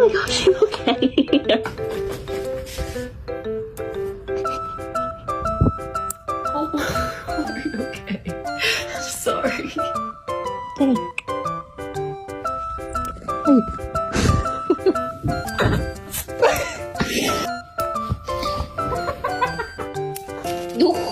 my gosh, you okay? Oh, are you okay? I'm sorry. Hey. Hey. No.